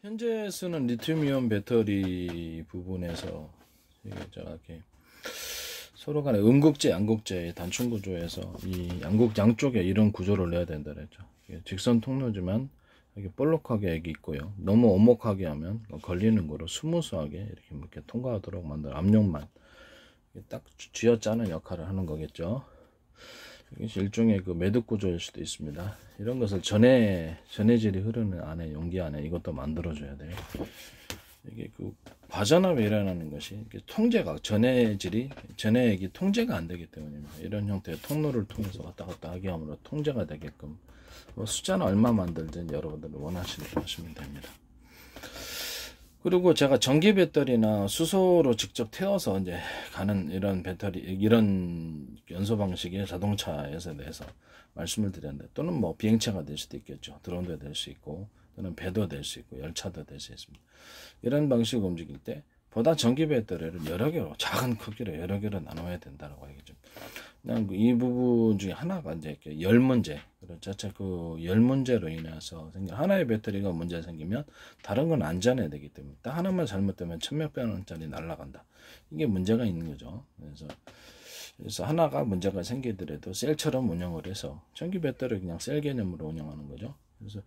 현재 쓰는 리튬이온 배터리 부분에서 이렇게 서로 간에 음극재, 양극재의 단층 구조에서 이 양쪽에 이런 구조를 내야 된다 그랬죠. 직선 통로지만 이렇게 볼록하게 여기 있고요. 너무 오목하게 하면 걸리는 거로 스무스하게 이렇게 통과하도록 만든 압력만 딱 쥐어짜는 역할을 하는 거겠죠. 이것이 일종의 그 매듭 구조일 수도 있습니다. 이런 것을 전해질이 흐르는 안에, 용기 안에 이것도 만들어줘야 돼요. 이게 그 과전압이 일어나는 것이 통제가, 전해액이 통제가 안 되기 때문입니다. 이런 형태의 통로를 통해서 왔다 갔다 하게 함으로 통제가 되게끔 숫자는 얼마 만들든 여러분들이 원하시는 대로 하시면 됩니다. 그리고 제가 전기 배터리나 수소로 직접 태워서 이제 가는 이런 배터리, 이런 연소 방식의 자동차에 대해서 말씀을 드렸는데, 또는 뭐 비행체가 될 수도 있겠죠. 드론도 될 수 있고, 또는 배도 될 수 있고, 열차도 될 수 있습니다. 이런 방식으로 움직일 때 보다 전기 배터리를 여러 개로, 작은 크기로 여러 개로 나눠야 된다고 얘기죠. 그냥 이 부분 중에 하나가 이제 열 문제, 자체 그 열 문제로 인해서 생긴 하나의 배터리가 문제 생기면 다른 건 안전해야 되기 때문에 딱 하나만 잘못되면 천몇백 원짜리 날라간다. 이게 문제가 있는 거죠. 그래서 하나가 문제가 생기더라도 셀처럼 운영을 해서 전기 배터리 그냥 셀 개념으로 운영하는 거죠. 그래서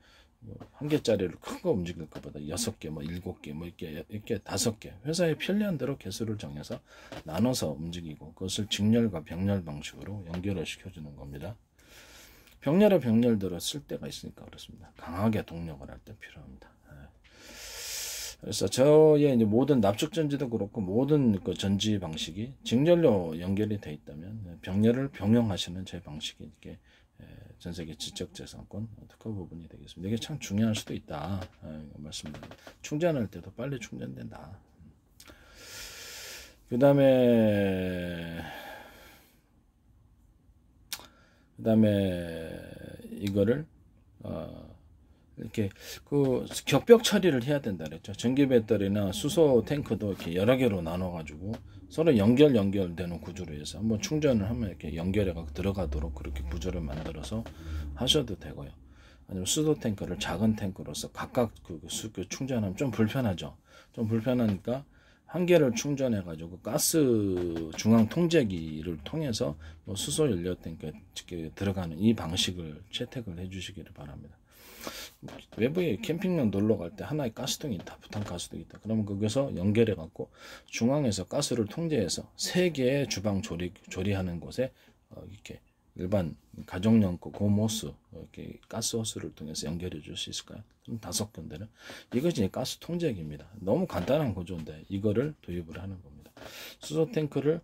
한 개짜리를 큰 거 움직일 것보다 6개, 뭐 7개, 뭐 이렇게 5개 회사의 편리한 대로 개수를 정해서 나눠서 움직이고 그것을 직렬과 병렬 방식으로 연결을 시켜주는 겁니다. 병렬에 병렬대로 쓸 때가 있으니까 그렇습니다. 강하게 동력을 할 때 필요합니다. 그래서 저의 이제 모든 납축 전지도 그렇고 모든 그 전지 방식이 직렬로 연결이 돼 있다면 병렬을 병용하시는 제 방식이 이렇게 전 세계 지적재산권 특허 부분이 되겠습니다. 이게 참 중요할 수도 있다. 말씀드립니다. 충전할 때도 빨리 충전된다. 그 다음에 이거를 이렇게 그 격벽 처리를 해야 된다 그랬죠. 전기 배터리나 수소 탱크도 이렇게 여러 개로 나눠 가지고 서로 연결되는 구조로 해서 한번 충전을 하면 이렇게 연결해가 들어가도록 그렇게 구조를 만들어서 하셔도 되고요. 아니면 수소 탱크를 작은 탱크로서 각각 그 충전하면 좀 불편하죠. 좀 불편하니까 한 개를 충전해 가지고 가스 중앙 통제기를 통해서 수소 연료 탱크에 들어가는 이 방식을 채택을 해 주시기를 바랍니다. 외부에 캠핑장 놀러 갈 때 하나의 가스통이 있다, 부탄 가스통이 있다. 그러면 거기서 연결해 갖고 중앙에서 가스를 통제해서 3개의 주방 조리하는 곳에 이렇게 일반 가정용 고모스 이렇게 가스 호스를 통해서 연결해 줄 수 있을까요? 5군데는 이것이 가스 통제기입니다. 너무 간단한 구조인데 이거를 도입을 하는 겁니다. 수소 탱크를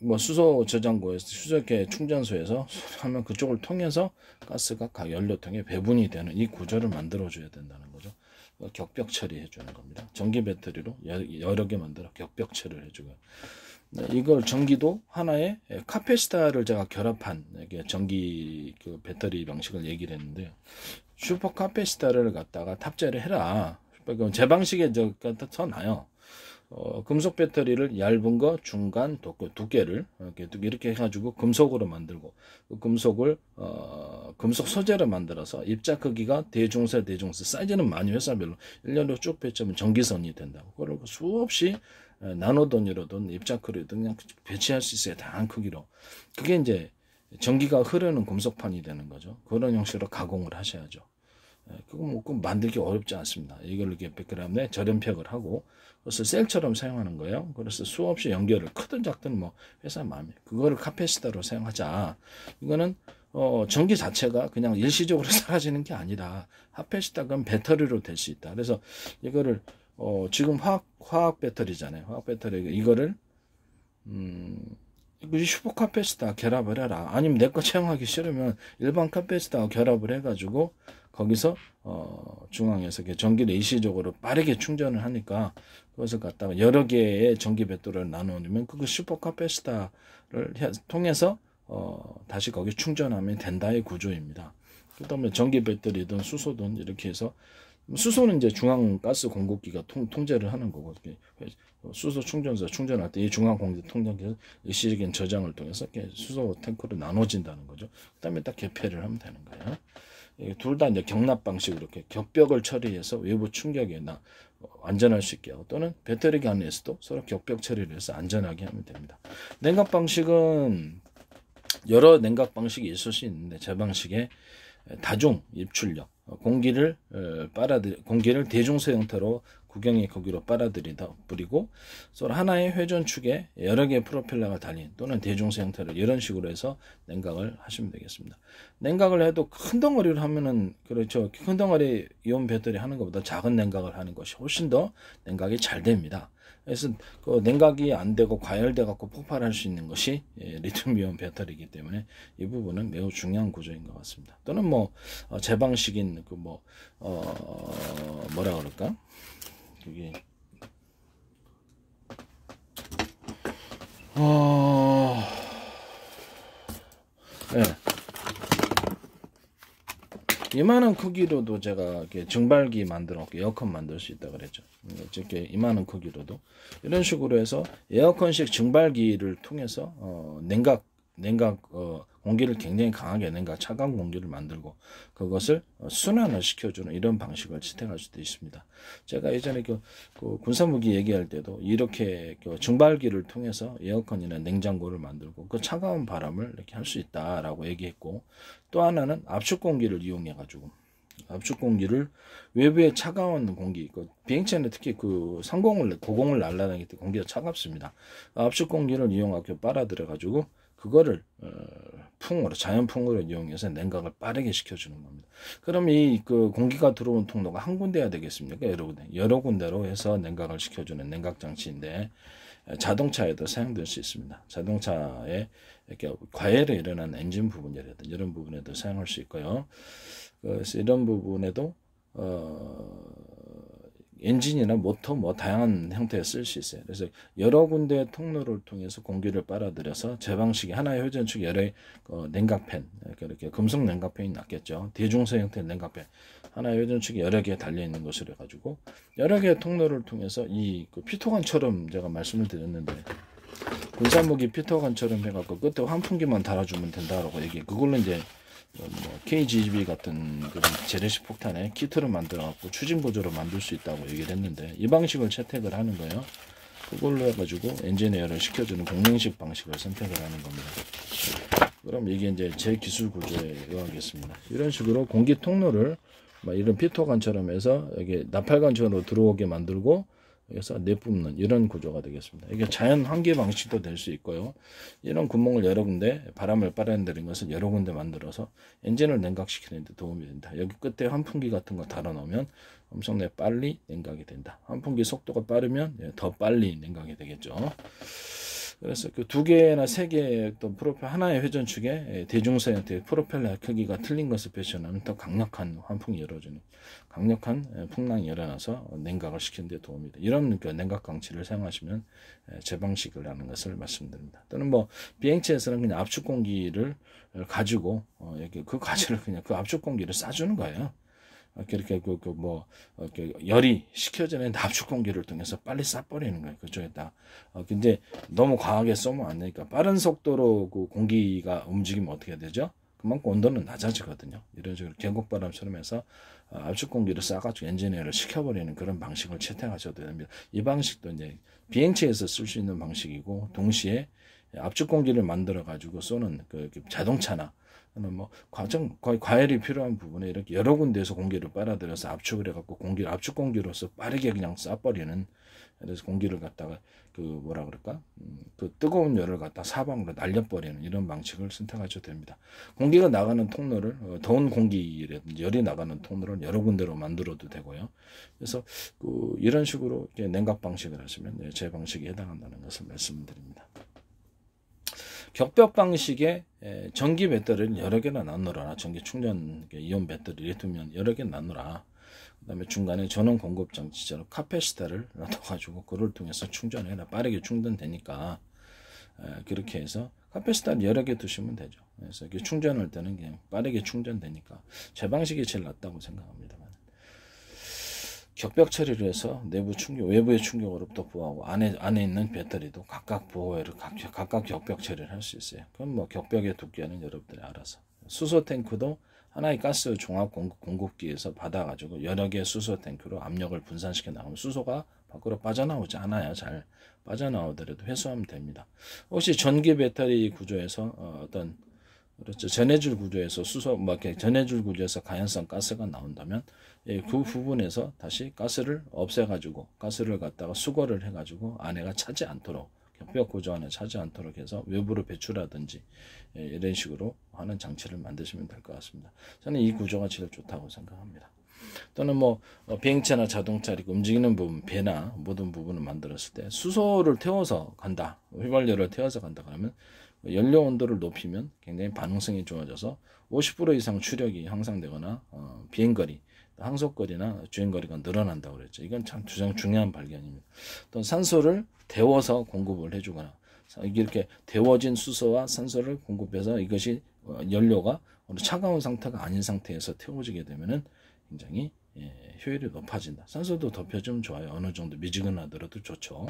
뭐 수소 저장고에서 수소계 충전소에서 하면 그쪽을 통해서 가스가 각 연료통에 배분이 되는 이 구조를 만들어 줘야 된다는 거죠. 격벽 처리해 주는 겁니다. 전기 배터리로 여러 개 만들어 격벽 처리를 해주고, 이걸 전기도 하나의 카페시타를 제가 결합한 전기 그 배터리 방식을 얘기를 했는데요. 슈퍼 카페시타를 갖다가 탑재를 해라. 제 방식에 더 나요. 금속 배터리를 얇은 거, 중간, 두께를 이렇게 해가지고 금속으로 만들고, 그 금속을 금속 소재로 만들어서 입자 크기가 대중세 사이즈는 많이 회사별로 1년으로 쭉 배치하면 전기선이 된다고. 그리고 수없이 나노돈이로든 입자 크기로든 그냥 배치할 수 있어요. 다양한 크기로. 그게 이제 전기가 흐르는 금속판이 되는 거죠. 그런 형식으로 가공을 하셔야죠. 그거 뭐 만들기 어렵지 않습니다. 이걸 이렇게 100g에 절연팩을 하고 그것을 셀처럼 사용하는 거예요. 그래서 수없이 연결을 크든 작든 뭐 회사 마음에 그거를 카페시타로 사용하자. 이거는 전기 자체가 그냥 일시적으로 사라지는 게 아니라 카페시타가 배터리로 될 수 있다. 그래서 이거를 지금 화학 배터리잖아요. 화학 배터리 이거를 슈퍼 카페시타 결합을 해라. 아니면 내 거 채용하기 싫으면 일반 카페시타 결합을 해가지고 거기서 중앙에서 전기를 일시적으로 빠르게 충전을 하니까 그것을 갖다가 여러 개의 전기 배터리를 나누면 그거 슈퍼 카페시타를 통해서 다시 거기 충전하면 된다의 구조입니다. 그다음에 전기 배터리든 수소든 이렇게 해서 수소는 이제 중앙 가스 공급기가 통제를 하는 거고, 수소 충전소 충전할 때 이 중앙 공급 통제기에서 일시적인 저장을 통해서 수소 탱크로 나눠진다는 거죠. 그다음에 딱 개폐를 하면 되는 거예요. 둘 다 이제 경납 방식으로 이렇게 격벽을 처리해서 외부 충격에 안전할 수 있게 하고, 또는 배터리 안에서도 서로 격벽 처리를 해서 안전하게 하면 됩니다. 냉각 방식은 여러 냉각 방식이 있을 수 있는데, 제 방식에 다중 입출력, 공기를 대중서 형태로 구경의 거기로 빨아들이다 뿌리고, 서로 하나의 회전축에 여러 개의 프로펠러가 달린 또는 대중서 형태로 이런 식으로 해서 냉각을 하시면 되겠습니다. 냉각을 해도 큰 덩어리를 하면은, 그렇죠, 큰 덩어리 이온 배터리 하는 것보다 작은 냉각을 하는 것이 훨씬 더 냉각이 잘 됩니다. 그래서 그 냉각이 안 되고 과열돼 갖고 폭발할 수 있는 것이 리튬이온 배터리이기 때문에 이 부분은 매우 중요한 구조인 것 같습니다. 또는 뭐 제 방식인 그 뭐라 그럴까, 그게 네. 이만한 크기로도 제가 이렇게 증발기 만들어 에어컨 만들 수 있다 그랬죠. 이렇게 이만한 크기로도 이런 식으로 해서 에어컨식 증발기를 통해서 냉각 공기를 굉장히 강하게 차가운 공기를 만들고 그것을 순환을 시켜주는 이런 방식을 채택할 수도 있습니다. 제가 예전에 그 군사무기 얘기할 때도 이렇게 증발기를 통해서 에어컨이나 냉장고를 만들고 그 차가운 바람을 이렇게 할 수 있다라고 얘기했고, 또 하나는 압축 공기를 이용해 가지고 압축 공기를 외부의 차가운 공기, 비행체는 특히 고공을 날아다닐 때 공기가 차갑습니다. 압축 공기를 이용하고 빨아들여 가지고 그거를 자연풍으로 이용해서 냉각을 빠르게 시켜주는 겁니다. 그럼 이 공기가 들어온 통로가 한 군데야 되겠습니까? 여러 군데로 해서 냉각을 시켜주는 냉각 장치인데, 자동차에도 사용될 수 있습니다. 자동차에 이렇게 과열이 일어난 엔진 부분이라든지 이런 부분에도 사용할 수 있고요. 그래서 이런 부분에도 엔진이나 모터 다양한 형태에 쓸 수 있어요. 그래서 여러 군데의 통로를 통해서 공기를 빨아들여서 제 방식이 하나의 회전축 여러 냉각팬, 이렇게 금속 냉각팬이 낫겠죠. 대중서 형태의 냉각팬 하나의 회전축이 여러 개 달려 있는 것으로 해가지고 여러 개의 통로를 통해서 피토관처럼 제가 말씀을 드렸는데, 군사무기 피토관처럼 해갖고 끝에 환풍기만 달아주면 된다라고 그걸로 이제 KGB 같은 그런 재래식 폭탄에 키트를 만들어갖고 추진 구조로 만들 수 있다고 얘기를 했는데, 이 방식을 채택을 하는 거예요. 그걸로 해가지고 엔지니어를 시켜주는 공랭식 방식을 선택을 하는 겁니다. 그럼 이게 이제 제 기술 구조에 의하겠습니다. 이런 식으로 공기 통로를 이런 피토관처럼 해서 여기 나팔관처럼 들어오게 만들고 그래서 내뿜는 이런 구조가 되겠습니다. 이게 자연 환기 방식도 될 수 있고요. 이런 구멍을 여러 군데, 바람을 빨아들이는 것을 여러 군데 만들어서 엔진을 냉각시키는 데 도움이 된다. 여기 끝에 환풍기 같은 거 달아놓으면 엄청나게 빨리 냉각이 된다. 환풍기 속도가 빠르면 더 빨리 냉각이 되겠죠. 그래서 그 두 개나 세 개의 또 하나의 회전축에 대중서 형태의 프로펠러 크기가 틀린 것을 표시하는 더 강력한 환풍이 열어주는 강력한 풍랑이 일어나서 냉각을 시키는 데 도움이 돼. 이런 냉각 강치를 사용하시면 제 방식을 하는 것을 말씀드립니다. 또는 비행체에서는 그냥 압축 공기를 가지고 이렇게 그 가지를 그냥 그 압축 공기를 쏴주는 거예요. 이렇게 열이 식혀지는 압축 공기를 통해서 빨리 쏴버리는 거예요. 그쪽에다. 근데 너무 과하게 쏘면 안 되니까 빠른 속도로 그 공기가 움직이면 어떻게 되죠? 그만큼 온도는 낮아지거든요. 이런 식으로 계곡바람처럼 해서 압축 공기를 쏴가지고 엔지니어를 식혀버리는 그런 방식을 채택하셔도 됩니다. 이 방식도 이제 비행체에서 쓸 수 있는 방식이고, 동시에 압축 공기를 만들어 가지고 쏘는 자동차나 거의 과열이 필요한 부분에 이렇게 여러 군데에서 공기를 빨아들여서 압축을 해갖고 압축 공기로서 빠르게 그냥 쏴버리는, 그래서 공기를 갖다가 뜨거운 열을 갖다 사방으로 날려버리는 이런 방식을 선택하셔도 됩니다. 공기가 나가는 통로를 더운 공기라든지 열이 나가는 통로를 여러 군데로 만들어도 되고요. 그래서 이런 식으로 냉각 방식을 하시면 제 방식에 해당한다는 것을 말씀드립니다. 격벽 방식의 전기 배터리를 여러 개나 나누라. 전기 충전 이온 배터리, 리튬이온 여러 개 나누라. 그 다음에 중간에 전원 공급 장치처럼 카패시터를 놔둬가지고 그걸 통해서 충전해라. 빠르게 충전되니까. 그렇게 해서 카패시터를 여러 개 두시면 되죠. 그래서 충전할 때는 그냥 빠르게 충전되니까 제 방식이 제일 낫다고 생각합니다. 격벽 처리를 해서 내부 충격, 외부의 충격으로부터 보호하고 안에 있는 배터리도 각각 각각 격벽 처리를 할 수 있어요. 그럼 격벽의 두께는 여러분들이 알아서. 수소 탱크도 하나의 가스 종합 공급기에서 받아가지고 여러 개의 수소 탱크로 압력을 분산시켜 나가면 수소가 밖으로 빠져나오지 않아요. 잘 빠져나오더라도 회수하면 됩니다. 혹시 전기 배터리 구조에서 어떤 그렇죠. 전해줄 구조에서 수소 뭐 이렇게 전해줄 구조에서 가연성 가스가 나온다면 그 부분에서 다시 가스를 없애가지고 가스를 갖다가 수거를 해가지고 안에가 차지 않도록 벽 구조 안에 차지 않도록 해서 외부로 배출하든지 이런 식으로 하는 장치를 만드시면 될 것 같습니다. 저는 이 구조가 제일 좋다고 생각합니다. 또는 뭐 비행차나 자동차 이렇게 움직이는 부분, 배나 모든 부분을 만들었을 때 수소를 태워서 간다, 휘발유를 태워서 간다 그러면 연료 온도를 높이면 굉장히 반응성이 좋아져서 50% 이상 추력이 향상되거나 비행거리, 항속거리나 주행거리가 늘어난다고 그랬죠. 이건 참 중요한 발견입니다. 또 산소를 데워서 공급을 해주거나 이렇게 데워진 수소와 산소를 공급해서 이것이 연료가 차가운 상태가 아닌 상태에서 태워지게 되면은 굉장히 효율이 높아진다. 산소도 덮여주면 좋아요. 어느 정도 미지근하더라도 좋죠.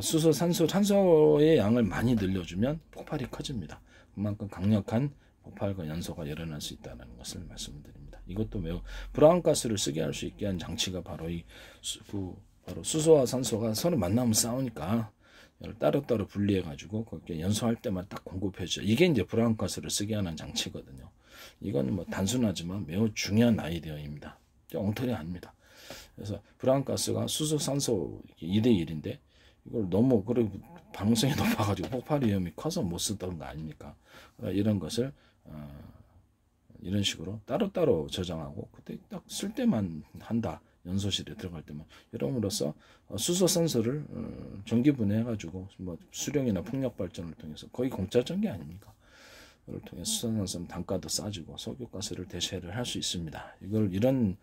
수소, 산소의 양을 많이 늘려주면 폭발이 커집니다. 그만큼 강력한 폭발과 연소가 일어날 수 있다는 것을 말씀드립니다. 이것도 매우 브라운가스를 쓰게 할 수 있게 한 장치가 바로 바로 수소와 산소가 서로 만나면 싸우니까 따로따로 분리해가지고 그렇게 연소할 때만 딱 공급해줘. 이게 이제 브라운가스를 쓰게 하는 장치거든요. 이건 뭐 단순하지만 매우 중요한 아이디어입니다. 엉터리 아닙니다. 그래서 브라운가스가 수소, 산소 2대1인데 이걸 너무 그리고 반응성이 높아가지고 폭발 위험이 커서 못 쓰던 거 아닙니까? 이런 것을 이런 식으로 따로따로 저장하고 그때 딱 쓸 때만 한다. 연소실에 들어갈 때만 이러므로써 수소, 산소를 전기 분해해가지고 뭐 수령이나 풍력 발전을 통해서 거의 공짜적인 게 아닙니까? 이걸 통해 수소, 산소 단가도 싸지고 석유가스를 대체를 할 수 있습니다. 이런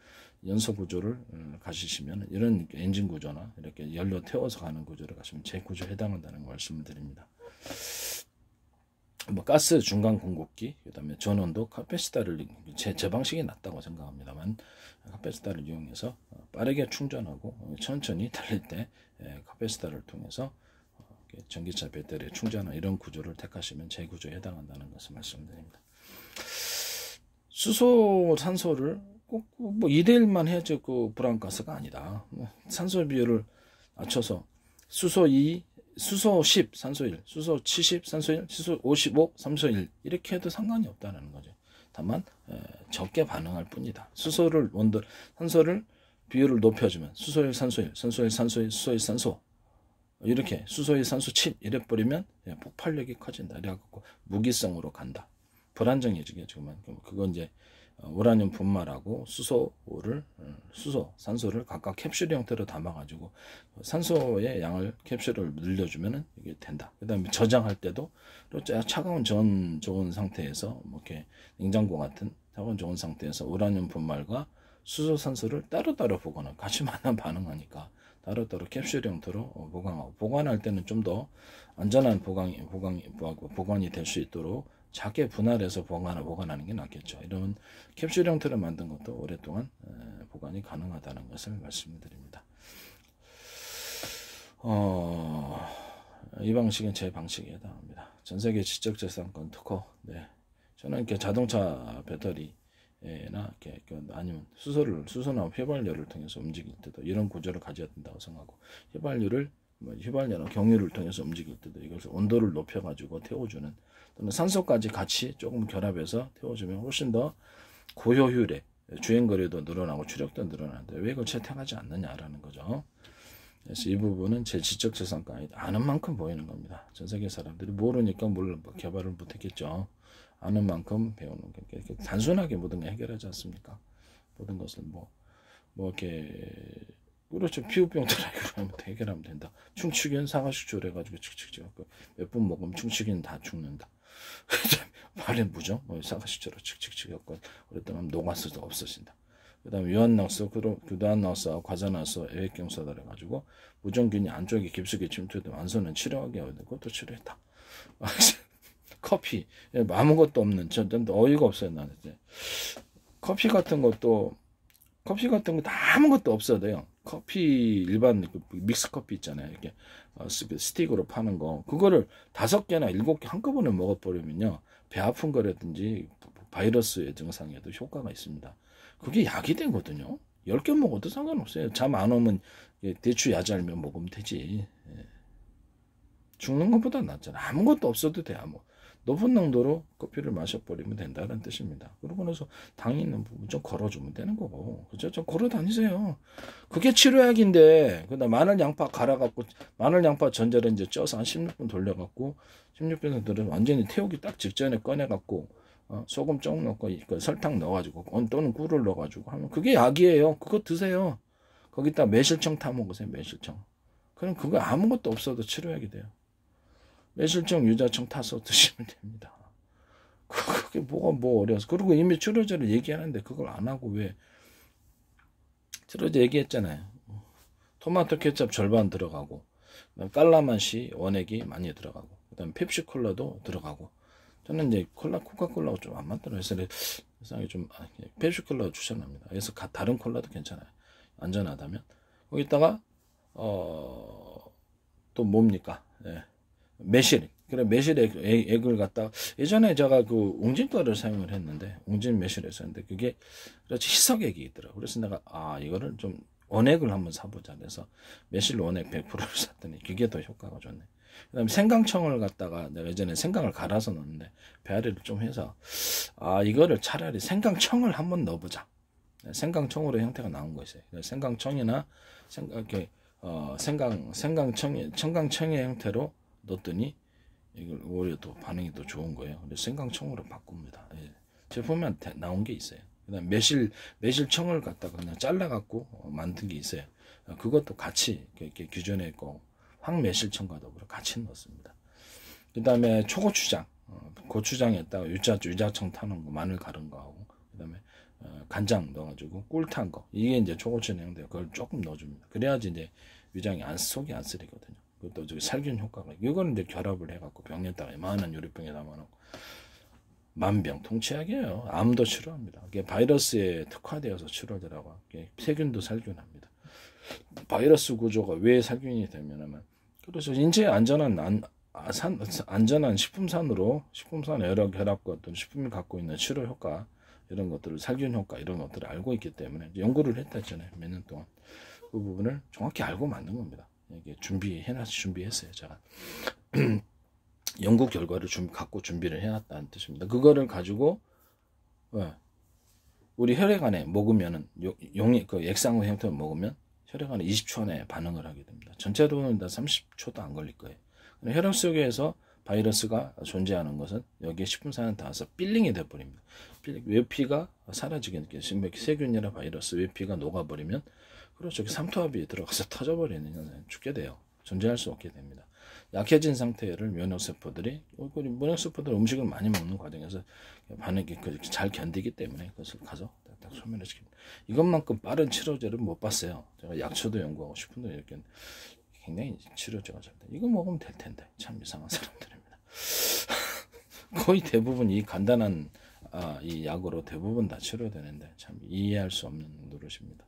연소 구조를 가지시면 이런 엔진 구조나 이렇게 연료 태워서 가는 구조를 가시면 제 구조에 해당한다는 말씀을 드립니다. 뭐 가스 중간 공급기, 그다음에 전원도 카패시터를 제 방식이 낫다고 생각합니다만 카패시터를 이용해서 빠르게 충전하고 천천히 달릴 때 카패시터를 통해서 전기차 배터리 충전하는 이런 구조를 택하시면 제 구조에 해당한다는 것을 말씀드립니다. 수소, 산소를 꼭 뭐 2대1만 해야지 그 브라운가스가 아니다. 산소 비율을 맞춰서 수소 2, 수소 10, 산소 1, 수소 70, 산소 1, 수소 55, 산소 1 이렇게 해도 상관이 없다는 거죠. 다만 적게 반응할 뿐이다. 산소를 비율을 높여주면 수소 1, 산소 1, 산소 1, 산소 1, 수소 1, 산소 이렇게 수소 1, 산소 7 이래 버리면 폭발력이 커진다. 이래갖고 무기성으로 간다. 불안정해지겠지만 그건 이제 우라늄 분말하고 수소, 산소를 각각 캡슐 형태로 담아가지고 산소의 양을 캡슐을 늘려주면 이게 된다. 그 다음에 저장할 때도 차가운 전 좋은 상태에서 뭐 이렇게 냉장고 같은 차가운 좋은 상태에서 우라늄 분말과 수소, 산소를 따로따로 보관하고 같이 만나 반응하니까 따로따로 캡슐 형태로 보관하고 보관할 때는 좀 더 안전한 보관이 될 수 있도록 작게 분할해서 보관하는 게 낫겠죠. 이런 캡슐 형태로 만든 것도 오랫동안 보관이 가능하다는 것을 말씀드립니다. 이 방식은 제 방식에 해당합니다. 전세계 지적재산권 특허. 네. 저는 이렇게 자동차 배터리나 이렇게 아니면 수소나 휘발유를 통해서 움직일 때도 이런 구조를 가져야 된다고 생각하고 휘발유나 경유를 통해서 움직일 때도 이것을 온도를 높여가지고 태워주는 또는 산소까지 같이 조금 결합해서 태워주면 훨씬 더 고효율에 주행거리도 늘어나고 추력도 늘어나는데 왜 이걸 채택하지 않느냐라는 거죠. 그래서 이 부분은 제 지적재산권이 아는 만큼 보이는 겁니다. 전 세계 사람들이 모르니까 개발을 못했겠죠. 아는 만큼 배우는 게 단순하게 모든 걸 해결하지 않습니까? 모든 것을 뭐 이렇게 그렇죠. 피부병들하고 하면 해결하면 된다. 충치균 사과식초를 해가지고 칙칙칙 몇 분 먹으면 충치균 다 죽는다. 발에 무정 사과식초로 칙칙칙 해갖고 오랫동안 녹아서도 없어진다. 그 다음에 유한낙서, 교단낙서, 과자낙서, 애외경사들 해가지고 무정균이 안쪽에 깊숙이 침투되면 안소는 치료하게 하거든. 그것도 치료했다. 커피 아무것도 없는 전 어이가 없어요. 나는 커피 같은 것도 다 아무것도 없어도요. 커피 일반 믹스 커피 있잖아요. 이렇게 스틱으로 파는 거 그거를 5개나 7개 한꺼번에 먹어버리면요 배 아픈 거라든지 바이러스의 증상에도 효과가 있습니다. 그게 약이 되거든요. 10개 먹어도 상관없어요. 잠 안 오면 대추 야잘면 먹으면 되지. 죽는 것보다 낫잖아. 아무것도 없어도 돼. 높은 농도로 커피를 마셔버리면 된다는 뜻입니다. 그러고 나서 당이 있는 부분 좀 걸어주면 되는 거고. 그죠? 좀 걸어 다니세요. 그게 치료약인데, 그다음 마늘 양파 갈아갖고, 마늘 양파 전자를 이제 쪄서 한 16분 돌려갖고, 16분 돌려 완전히 태우기 딱 직전에 꺼내갖고, 소금 조금 넣고, 설탕 넣어가지고, 또는 꿀을 넣어가지고 하면 그게 약이에요. 그거 드세요. 거기다 매실청 타 먹으세요. 매실청. 그럼 그거 아무것도 없어도 치료약이 돼요. 매실청, 유자청 타서 드시면 됩니다. 그게 뭐 어려워서. 그리고 이미 치료제를 얘기하는데 그걸 안 하고 왜. 치료제 얘기했잖아요. 토마토 케첩 절반 들어가고, 깔라맛이 원액이 많이 들어가고, 그 다음에 펩시콜라도 들어가고. 저는 이제 코카콜라가 좀 안 맞더라고요. 세상에 좀, 펩시콜라가 추천합니다. 그래서 다른 콜라도 괜찮아요. 안전하다면. 거기다가, 또 뭡니까? 네. 매실. 그래, 매실 액을 갖다가, 예전에 제가 그 웅진가를 사용을 했는데, 웅진 매실을 썼는데, 그게, 그렇지, 희석액이 있더라고요. 그래서 내가, 이거를 좀 원액을 한번 사보자. 그래서 매실 원액 100%를 샀더니, 그게 더 효과가 좋네. 그 다음에 생강청을 갖다가, 내가 예전에 생강을 갈아서 넣었는데, 배아리를 좀 해서, 이거를 차라리 생강청을 한번 넣어보자. 생강청으로 형태가 나온 거 있어요. 생강청이나, 청강청의 형태로 넣었더니 이걸 오히려 또 반응이 더 좋은 거예요. 그래서 생강청으로 바꿉니다. 제품에 나온 게 있어요. 그다음 매실청을 갖다가 그냥 잘라갖고 만든 게 있어요. 그것도 같이 이렇게 규전에 있고 황매실청과 더불어 같이 넣습니다. 그다음에 초고추장, 고추장에다가 유자청 타는 거, 마늘 갈은 거 하고, 그다음에 간장 넣어가지고 꿀 탄 거, 이게 이제 초고추 내용인데 그걸 조금 넣어줍니다. 그래야지 이제 위장이 속이 안 쓰리거든요. 그것도 저기 살균 효과가, 이거는 이제 결합을 해갖고 병에다가 이만한 유리병에 담아놓고 만병 통치약이에요. 암도 치료합니다. 이게 바이러스에 특화되어서 치료되라고. 세균도 살균합니다. 바이러스 구조가 왜 살균이 되냐면, 그래서 인체에 안전한 식품산으로, 식품산 여러 결합과 어떤 식품이 갖고 있는 치료 효과, 이런 것들을, 살균 효과, 이런 것들을 알고 있기 때문에 연구를 했다 했잖아요. 몇 년 동안. 그 부분을 정확히 알고 만든 겁니다. 이게 준비했어요. 제가. 연구 결과를 갖고 준비를 해놨다는 뜻입니다. 그거를 가지고, 우리 혈액 안에 먹으면은, 그 액상의 형태로 먹으면 혈액 안에 20초 안에 반응을 하게 됩니다. 전체로는 다 30초도 안 걸릴 거예요. 혈액 속에서 바이러스가 존재하는 것은 여기에 식품산에 닿아서 빌링이 돼버립니다. 외피가 사라지게 느껴요. 세균이나 바이러스 외피가 녹아버리면, 그렇죠. 삼투압이 들어가서 터져버리는 현상에 죽게 돼요. 존재할 수 없게 됩니다. 약해진 상태를 면역세포들이 음식을 많이 먹는 과정에서 반응이 잘 견디기 때문에 그것을 가서 딱 소멸을 시킵니다. 이것만큼 빠른 치료제를 못 봤어요. 제가 약초도 연구하고 싶은데 이렇게 굉장히 치료제가 잘 돼. 이거 먹으면 될 텐데. 참 이상한 사람들입니다. 거의 대부분 이 간단한 이 약으로 대부분 다 치료되는데 참 이해할 수 없는 노릇입니다.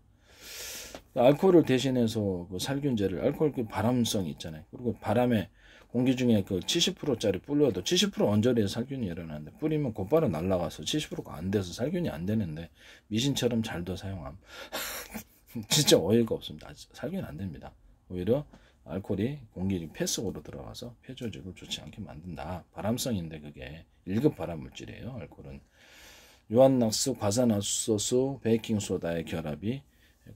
알코올을 대신해서 그 살균제를, 알코올 그 발암성이 있잖아요. 그리고 바람에 공기 중에 그 70%짜리 뿌려도 70% 언저리에 살균이 일어나는데, 뿌리면 곧바로 날아가서 70%가 안 돼서 살균이 안 되는데 미신처럼 잘도 사용함. 진짜 어이가 없습니다. 살균이 안 됩니다. 오히려 알코올이 공기 폐 속으로 들어가서 폐 조직을 좋지 않게 만든다. 발암성인데 그게 1급 발암물질이에요. 알코올은 유한낙스, 과산화수소, 베이킹소다의 결합이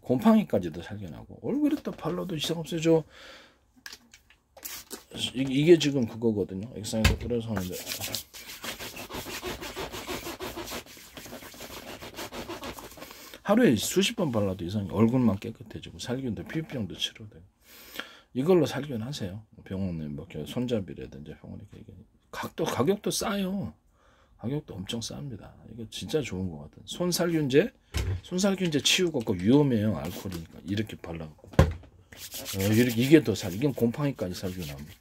곰팡이까지도 살균하고, 얼굴에다 발라도 이상 없어져. 이게 지금 그거거든요. 액상에서 뿌려서 하는데, 하루에 수십 번 발라도 이상해. 얼굴만 깨끗해지고 살균도, 피부병도 치료되고. 이걸로 살균하세요. 병원에 뭐 손잡이라든지 병원에 가격도 싸요. 가격도 엄청 쌉니다. 이거 진짜 좋은 것 같아요. 손살균제 치우고 그 위험해요. 알코올이니까. 이렇게 발라갖고. 이게 더 이건 곰팡이까지 살균합니다.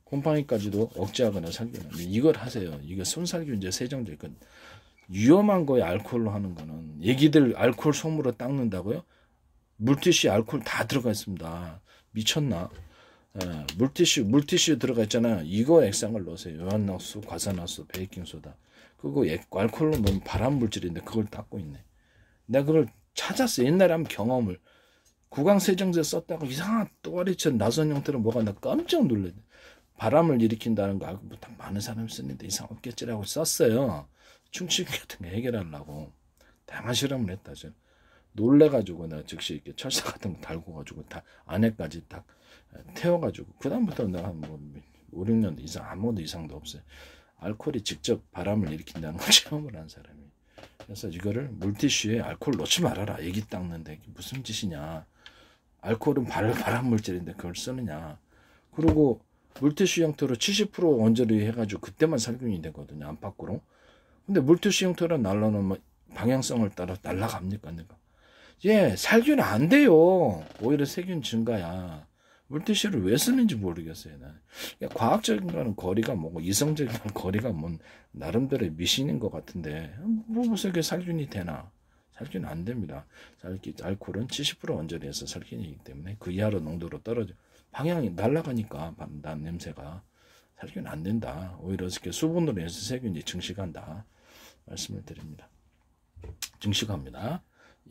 곰팡이까지도 억제하거나 살균합니다. 이걸 하세요. 이게 손살균제, 세정제. 위험한 거에 알코올로 하는 거는, 애기들 알코올 솜으로 닦는다고요? 물티슈 알코올 다 들어가 있습니다. 미쳤나? 물티슈 들어가 있잖아요. 이거 액상을 넣으세요. 유한낙수, 과산화수, 베이킹소다. 그거 알코올로 넣으면 발암 물질인데 그걸 닦고 있네. 내가 그걸 찾았어. 옛날에 한번 경험을. 구강세정제 썼다고 이상한 또아리처럼 나선 형태로 뭐가 나 깜짝 놀랐네. 바람을 일으킨다는 거 알고 딱 많은 사람이 쓰는데 이상 없겠지라고 썼어요. 충치균 같은 거 해결하려고. 다양한 실험을 했다죠. 놀래가지고 내가 즉시 이렇게 철사 같은 거 달고가지고 다 안에까지 딱 태워가지고 그다음부터 내가 뭐 5, 6년 이상 아무도 이상도 없어요. 알코올이 직접 바람을 일으킨다는 걸 체험을 한 사람이. 그래서 이거를 물티슈에 알코올 넣지 말아라. 애기 닦는데 무슨 짓이냐. 알코올은 발암 물질인데 그걸 쓰느냐. 그리고 물티슈 형태로 70% 원저리 해가지고 그때만 살균이 되거든요. 안팎으로. 근데 물티슈 형태로 날라놓으면 방향성을 따라 날아갑니까? 예, 살균 안 돼요. 오히려 세균 증가야. 물티슈를 왜 쓰는지 모르겠어요. 나는. 과학적인 거는 거리가 뭐고 이성적인 거는 거리가 뭔 나름대로의 미신인 것 같은데 무슨 게 살균이 되나? 살균 안 됩니다. 알코올은 70% 원저리에서 살균이기 때문에 그 이하로 농도로 떨어져 방향이 날아가니까 난 냄새가 살균 안 된다. 오히려 이렇게 수분으로 해서 세균이 증식한다. 말씀을 드립니다. 증식합니다.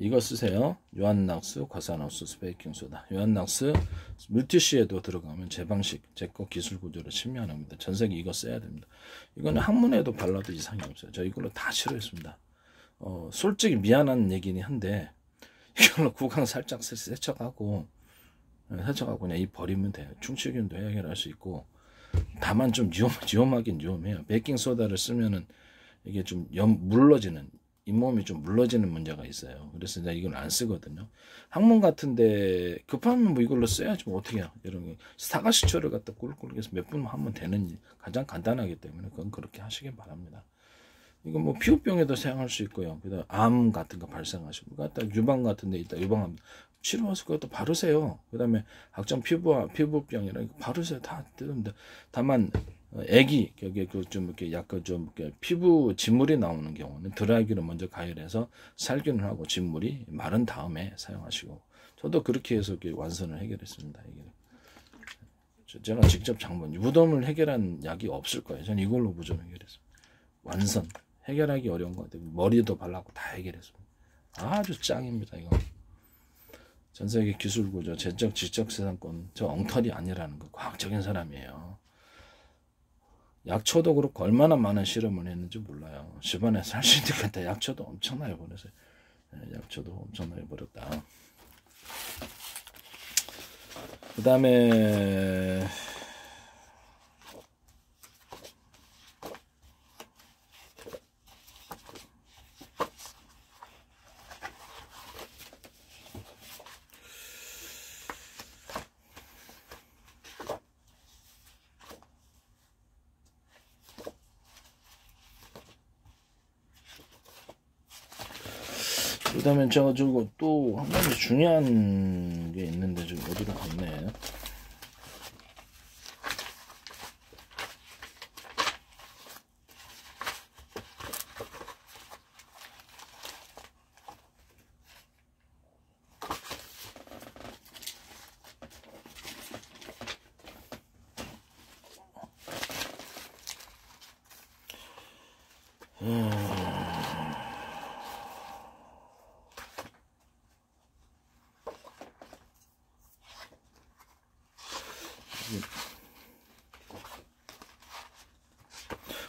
이거 쓰세요. 유한낙스, 과산화수소, 베이킹소다. 유한낙스 물티슈에도 들어가면 제 방식, 제 거 기술 구조를 침해합니다. 전 세계 이거 써야 됩니다. 이거는 항문에도 발라도 이상이 없어요. 저 이걸로 다 치료했습니다. 솔직히 미안한 얘기긴 한데 이걸로 구강 살짝 세척하고 그냥 이 버리면 돼요. 충치균도 해결할 수 있고 다만 좀 위험하긴 위험해요. 베이킹소다를 쓰면은 이게 좀 물러지는 잇몸이 좀 물러지는 문제가 있어요. 그래서 내가 이걸 안 쓰거든요. 항문 같은데 급하면 뭐 이걸로 써야지 뭐 어떻게 해요. 이런 게 사과식초를 갖다 꿀꿀 해서 몇 분만 하면 되는 가장 간단하기 때문에 그건 그렇게 하시길 바랍니다. 이거 뭐 피부병에도 사용할 수 있고요. 그다음 암 같은 거 발생하시고 갖다 유방 같은 데 있다 유방암 치료해서 그것도 바르세요. 그다음에 각종 피부병이랑 바르세요. 다 뜨는데 다만 애기 여기 좀 이렇게 약간 좀 이렇게 피부 진물이 나오는 경우는 드라이기로 먼저 가열해서 살균을 하고 진물이 마른 다음에 사용하시고 저도 그렇게 해서 이렇게 완선을 해결했습니다. 제가 직접 무덤을 해결한 약이 없을 거예요. 저는 이걸로 무덤 해결했습니다. 완선 해결하기 어려운 것 같아요. 머리도 발랐고 다 해결했습니다. 아주 짱입니다. 이거 전세계 기술구조 제적 지적재산권 저 엉터리 아니라는 거 과학적인 사람이에요. 약초도 그렇고 얼마나 많은 실험을 했는지 몰라요. 집안에서 할 수 있는 게 약초도 엄청나게 버렸어요. 약초도 엄청나게 버렸다. 그 다음에 제가 저거 또 한 가지 중요한 게 있는데 좀 어디로 갔네.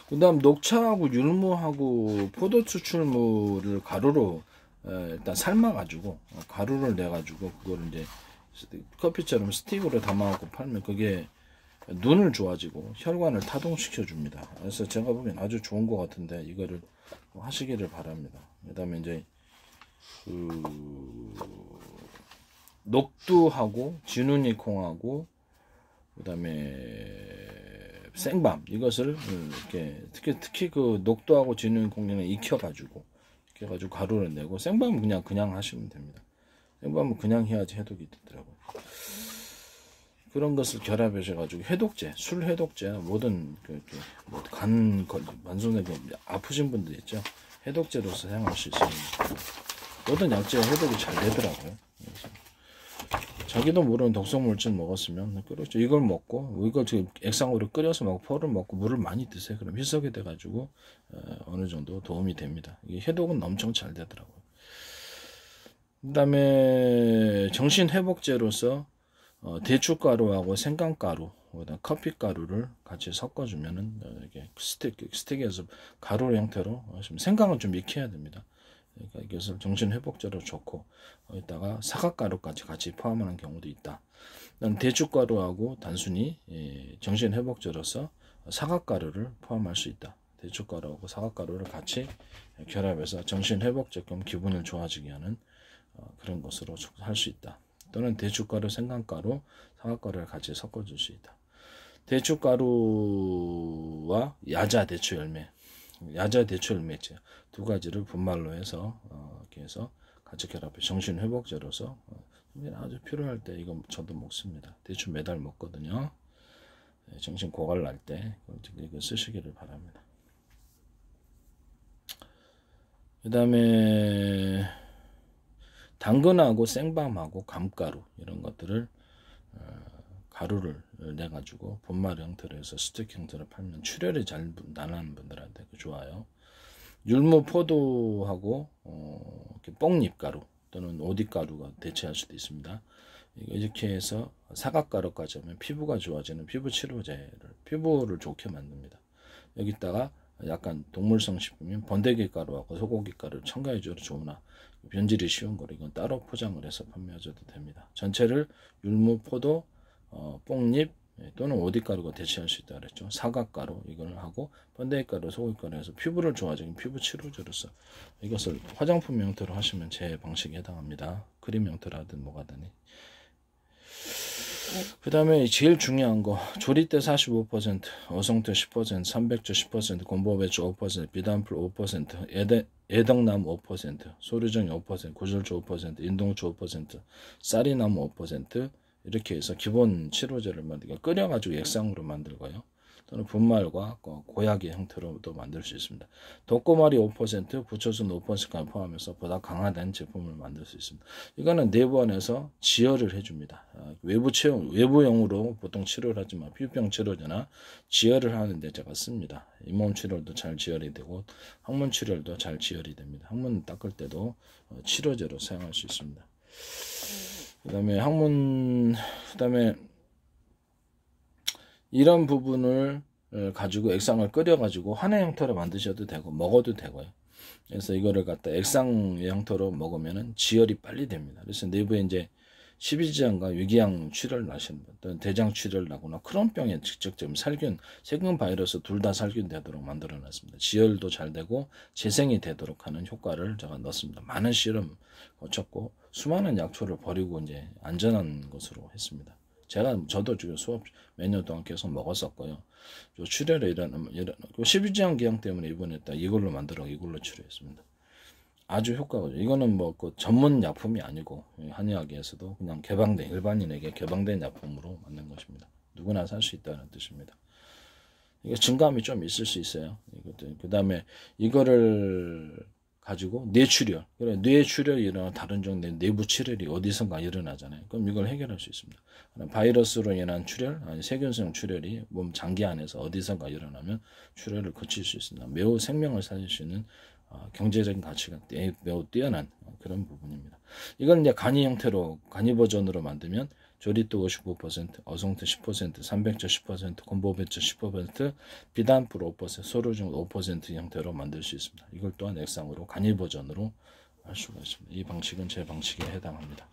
그 다음 녹차하고 율무하고 포도 추출물을 가루로 일단 삶아가지고 가루를 내가지고 그걸 이제 커피처럼 스틱으로 담아갖고 팔면 그게 눈을 좋아지고 혈관을 타동시켜 줍니다. 그래서 제가 보기엔 아주 좋은 것 같은데 이거를 하시기를 바랍니다. 그 다음에 이제 녹두하고 진우니콩하고 그 다음에 생밤 이것을 이렇게 특히 그 녹두하고 진우니콩을 익혀가지고 가루를 내고 생밤은 그냥 하시면 됩니다. 생밤은 그냥 해야지 해독이 되더라고요. 그런 것을 결합하셔가지고 해독제, 술 해독제 모든 간 만성에 아프신 분들 있죠. 해독제로서 사용할 수 있습니다. 모든 약제 해독이 잘 되더라고요. 그래서 자기도 모르는 독성물질 먹었으면 그렇죠. 이걸 먹고 이걸 지금 액상으로 끓여서 먹고 포를 먹고 물을 많이 드세요. 그럼 희석이 돼가지고 어느 정도 도움이 됩니다. 이게 해독은 엄청 잘 되더라고요. 그 다음에 정신회복제로서 대추가루하고 생강가루, 커피가루를 같이 섞어주면은 이게 스틱에서 가루 형태로 생강은 좀 익혀야 됩니다. 그러니까 이것을 정신회복제로 좋고 여기다가 사과가루까지 같이 포함하는 경우도 있다. 대추가루하고 단순히 정신회복제로서 사과가루를 포함할 수 있다. 대추가루하고 사과가루를 같이 결합해서 정신회복제 겸 기분을 좋아지게 하는 그런 것으로 할 수 있다. 또는 대추가루, 생강가루, 사과가루를 같이 섞어줄 수 있다. 대추가루와 야자대추열매, 야자대추열매제 두 가지를 분말로 해서 이렇게 해서 같이 결합해 정신회복제로서 아주 필요할 때 이거 저도 먹습니다. 대추 매달 먹거든요. 정신 고갈 날 때 이거 쓰시기를 바랍니다. 그 다음에 당근하고 생밤하고 감가루 이런 것들을 가루를 내 가지고 분말 형태로 해서 스틱 형태로 팔면 출혈이 잘 나는 분들한테 좋아요. 율무 포도하고 뽕잎가루 또는 오디가루가 대체할 수도 있습니다. 이렇게 해서 사각가루까지 하면 피부가 좋아지는 피부 치료제를 피부를 좋게 만듭니다. 여기다가 약간 동물성 식품인 번데기 가루하고 소고기 가루 첨가해줘도 좋으나 변질이 쉬운 거로 이건 따로 포장을 해서 판매하셔도 됩니다. 전체를 율무, 포도, 뽕잎 또는 오디가루가 대체할 수 있다 그랬죠. 사각가루 이걸 하고 번데기 가루, 소고기 가루 해서 피부를 좋아지는 피부 치료제로서 이것을 화장품 형태로 하시면 제 방식에 해당합니다. 크림 형태로 하든 뭐가 하든. 그 다음에 제일 중요한 거 조리대 45%, 어성태 10%, 삼백주 10%, 곰보배추 5%, 비단풀 5%, 애덕나무 5%, 소류정이 5%, 구절주 5%, 인동주 5%, 쌀이나무 5% 이렇게 해서 기본 치료제를 만들고 끓여가지고 액상으로 만들고요. 또는 분말과 고약의 형태로도 만들 수 있습니다. 독고마리 5%, 부초순 5%까지 포함해서 보다 강화된 제품을 만들 수 있습니다. 이거는 내부 안에서 지혈을 해줍니다. 외부용으로 보통 치료를 하지만 피부병 치료제나 지혈을 하는데 제가 씁니다. 잇몸 출혈도 잘 지혈이 되고 항문 출혈도 잘 지혈이 됩니다. 항문 닦을 때도 치료제로 사용할 수 있습니다. 그다음에 이런 부분을 가지고 액상을 끓여가지고 한해 형태로 만드셔도 되고 먹어도 되고요. 그래서 이거를 갖다 액상의 형태로 먹으면은 지혈이 빨리 됩니다. 그래서 내부에 이제 십이지장과 위궤양 출혈 나시는 분, 또는 대장 출혈 나거나 크론병에 직접적인 살균, 세균 바이러스 둘 다 살균되도록 만들어놨습니다. 지혈도 잘 되고 재생이 되도록 하는 효과를 제가 넣었습니다. 많은 실험 거쳤고 수많은 약초를 버리고 이제 안전한 것으로 했습니다. 저도 지금 수업 몇 년 동안 계속 먹었었고요. 출혈에 일어나면 십이지장 기형 때문에 입원했다. 이걸로 치료했습니다. 아주 효과가 좋아요. 이거는 뭐 그 전문 약품이 아니고 한의학에서도 그냥 일반인에게 개방된 약품으로 만든 것입니다. 누구나 살 수 있다는 뜻입니다. 이거 증감이 좀 있을 수 있어요. 그 다음에 이거를 가지고 뇌출혈, 뇌출혈이 일어나 다른 종류의 내부 출혈이 어디선가 일어나잖아요. 그럼 이걸 해결할 수 있습니다. 바이러스로 인한 출혈, 아니 세균성 출혈이 몸 장기 안에서 어디선가 일어나면 출혈을 고칠 수 있습니다. 매우 생명을 살릴 수 있는 경제적인 가치가 매우 뛰어난 그런 부분입니다. 이걸 이제 간이 형태로 간이 버전으로 만들면 조리도 55%, 어성태 10%, 삼백주 10%, 곰보배추 10%, 비단풀 5%, 소류중 5% 형태로 만들 수 있습니다. 이걸 또한 액상으로 간이 버전으로 할 수가 있습니다. 이 방식은 제 방식에 해당합니다.